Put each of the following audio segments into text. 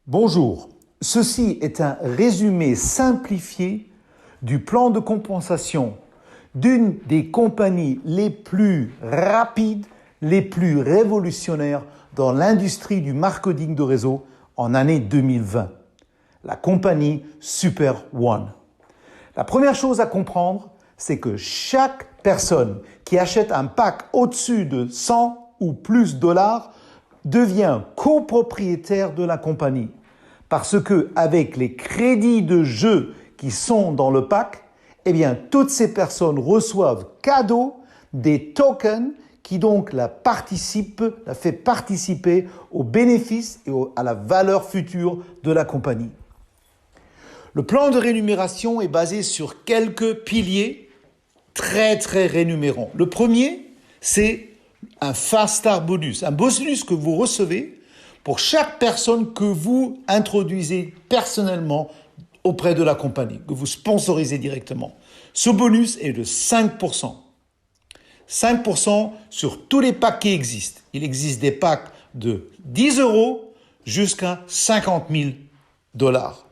Bonjour, ceci est un résumé simplifié du plan de compensation d'une des compagnies les plus rapides, les plus révolutionnaires dans l'industrie du marketing de réseau en année 2020, la compagnie Super One. La première chose à comprendre, c'est que chaque personne qui achète un pack au-dessus de 100 ou plus dollars devient copropriétaire de la compagnie. Parce que avec les crédits de jeu qui sont dans le pack, toutes ces personnes reçoivent cadeau des tokens qui donc la fait participer aux bénéfices et à la valeur future de la compagnie. Le plan de rémunération est basé sur quelques piliers très rémunérants. Le premier, c'est un Fast Start bonus, un bonus que vous recevez pour chaque personne que vous introduisez personnellement auprès de la compagnie, que vous sponsorisez directement. Ce bonus est de 5%. 5% sur tous les packs qui existent. Il existe des packs de 10 euros jusqu'à 50 000 dollars.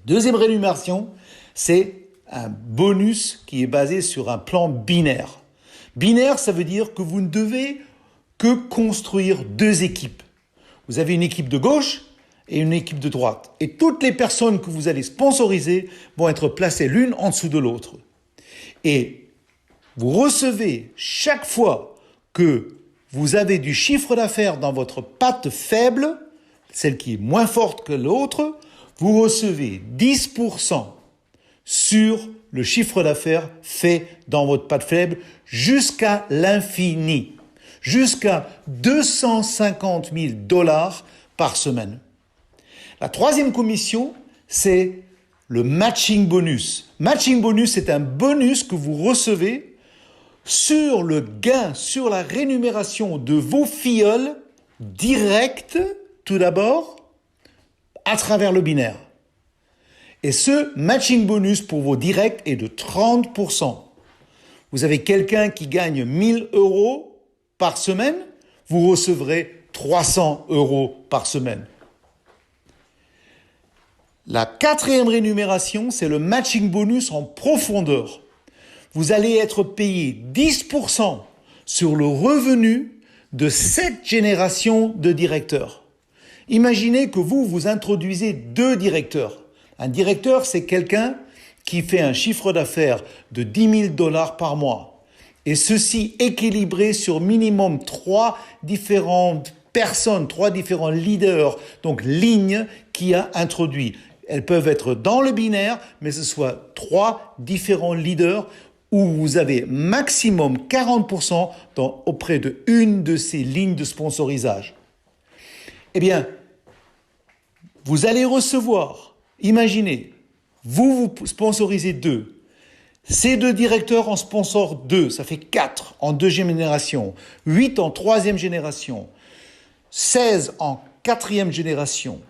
Deuxième rémunération, c'est un bonus qui est basé sur un plan binaire. Binaire, ça veut dire que vous ne devez que construire deux équipes. Vous avez une équipe de gauche et une équipe de droite. Et toutes les personnes que vous allez sponsoriser vont être placées l'une en dessous de l'autre. Et vous recevez chaque fois que vous avez du chiffre d'affaires dans votre patte faible, celle qui est moins forte que l'autre, vous recevez 10% sur le chiffre d'affaires fait dans votre patte faible jusqu'à l'infini, jusqu'à 250 000 dollars par semaine. La troisième commission, c'est le matching bonus. Matching bonus, c'est un bonus que vous recevez sur le gain, sur la rémunération de vos filleuls directs, tout d'abord, à travers le binaire. Et ce matching bonus pour vos directs est de 30%. Vous avez quelqu'un qui gagne 1 000 euros par semaine, vous recevrez 300 euros par semaine. La quatrième rémunération, c'est le matching bonus en profondeur. Vous allez être payé 10% sur le revenu de 7 générations de directeurs. Imaginez que vous introduisez 2 directeurs. Un directeur, c'est quelqu'un qui fait un chiffre d'affaires de 10 000 dollars par mois. Et ceci équilibré sur minimum 3 différentes personnes, 3 différents leaders, donc lignes qui a introduit. Elles peuvent être dans le binaire, mais ce soit 3 différents leaders où vous avez maximum 40% auprès de une de ces lignes de sponsorisage. Vous allez recevoir, imaginez, vous sponsorisez 2. Ces 2 directeurs en sponsor 2, ça fait 4 en 2e génération, 8 en 3e génération, 16 en 4e génération,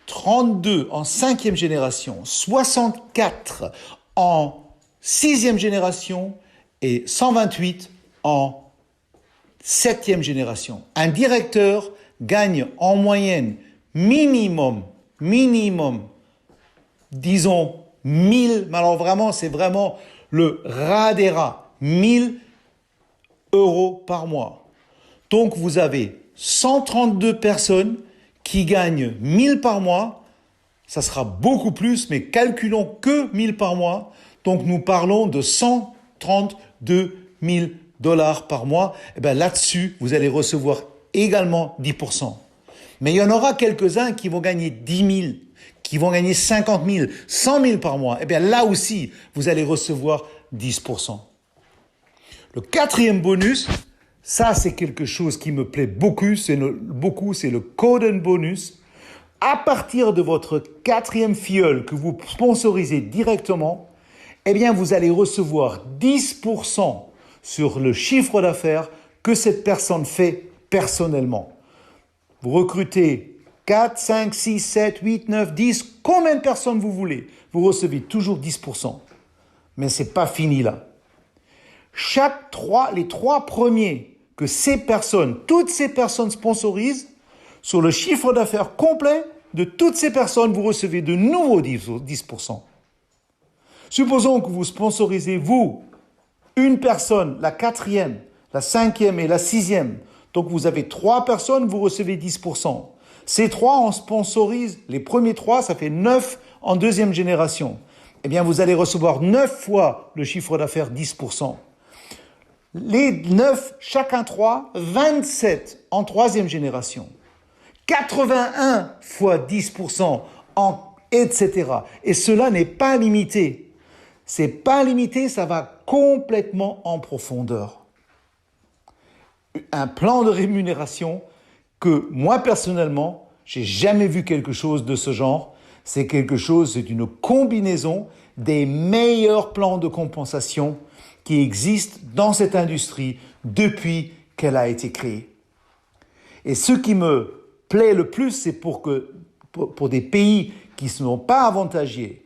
32 en 5e génération, 64 en 6e génération et 128 en 7e génération. Un directeur gagne en moyenne minimum, disons 1000, mais alors vraiment, c'est vraiment le ras des rats, 1000 euros par mois. Donc vous avez 132 personnes qui gagnent 1000 par mois, ça sera beaucoup plus, mais calculons que 1000 par mois, donc nous parlons de 132 000 dollars par mois. Là-dessus, vous allez recevoir également 10%. Mais il y en aura quelques-uns qui vont gagner 10 000, qui vont gagner 50 000, 100 000 par mois. Là aussi, vous allez recevoir 10%. Le quatrième bonus, ça c'est quelque chose qui me plaît beaucoup, c'est le Coden bonus. À partir de votre 4e filleul que vous sponsorisez directement, vous allez recevoir 10% sur le chiffre d'affaires que cette personne fait personnellement. Vous recrutez 4, 5, 6, 7, 8, 9, 10, combien de personnes vous voulez, vous recevez toujours 10%. Mais ce n'est pas fini là. Les 3 premiers que toutes ces personnes sponsorisent, sur le chiffre d'affaires complet de toutes ces personnes, vous recevez de nouveau 10%. Supposons que vous sponsorisez, vous, une personne, la 4e, la 5e et la 6e. Donc vous avez 3 personnes, vous recevez 10%. Ces 3, on sponsorise, les premiers 3, ça fait 9 en deuxième génération. Eh bien, vous allez recevoir 9 fois le chiffre d'affaires 10%. Les 9, chacun 3, 27 en troisième génération. 81 fois 10% etc. Et cela n'est pas limité. C'est pas limité, ça va complètement en profondeur. Un plan de rémunération que moi personnellement, j'ai jamais vu quelque chose de ce genre. C'est une combinaison des meilleurs plans de compensation qui existent dans cette industrie depuis qu'elle a été créée. Et ce qui me plaît le plus, c'est pour des pays qui ne sont pas avantagés,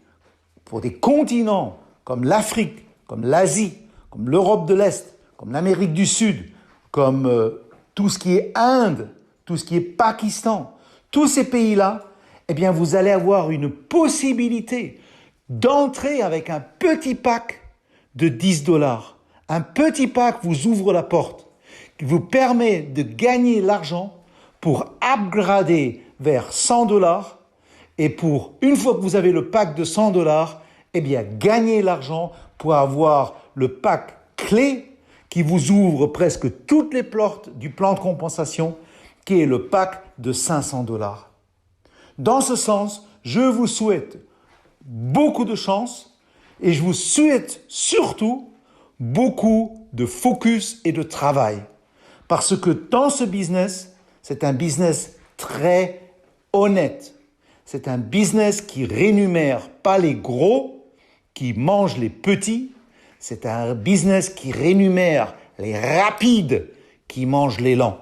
pour des continents comme l'Afrique, comme l'Asie, comme l'Europe de l'Est, comme l'Amérique du Sud, comme tout ce qui est Inde, tout ce qui est Pakistan, tous ces pays-là, eh bien, vous allez avoir une possibilité d'entrer avec un petit pack de $10. Un petit pack vous ouvre la porte, qui vous permet de gagner l'argent pour upgrader vers $100 et pour, une fois que vous avez le pack de $100, eh bien, gagner l'argent pour avoir le pack clé qui vous ouvre presque toutes les portes du plan de compensation, qui est le pack de $500. Dans ce sens, je vous souhaite beaucoup de chance et je vous souhaite surtout beaucoup de focus et de travail. Parce que dans ce business, c'est un business très honnête. C'est un business qui rémunère pas les gros, qui mange les petits. C'est un business qui rémunère les rapides, qui mangent les lents.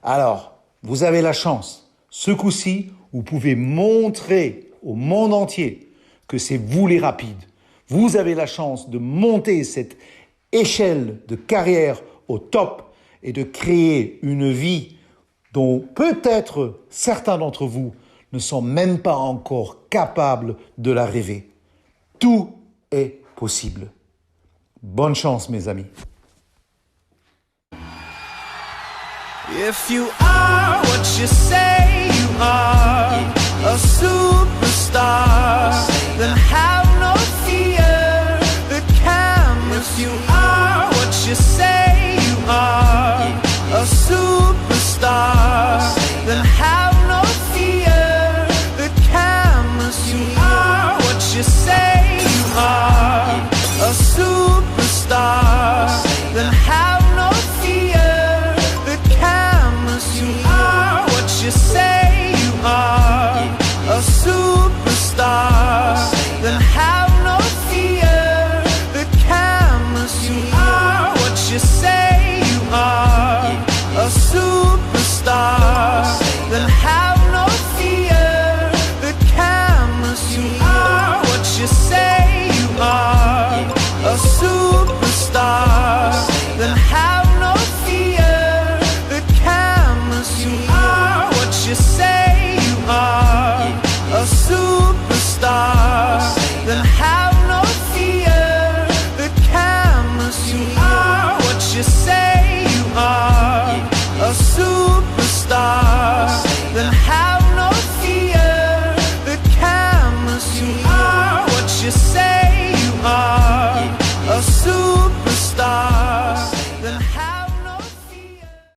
Alors, vous avez la chance. Ce coup-ci, vous pouvez montrer au monde entier que c'est vous les rapides. Vous avez la chance de monter cette échelle de carrière au top et de créer une vie dont peut-être certains d'entre vous ne sont même pas encore capables de la rêver. Tout est possible. Bonne chance, mes amis. If you are what you say you are, a superstar, then have no fear that can. If you are what you say you are, a superstar, then have no fear that can. If you are what you say you are, a superstar, then have no fear that can. If you are what you say you are, a superstar, then have no fear that can. If you are what you say you are, a superstar, then have no fear that can. If you are what you say you are, a superstar, then have no fear that can. If you are what you say you are, a superstar, then have no fear that can. If you are what you say you are, a superstar, then have no fear that can. If you are what you say you are.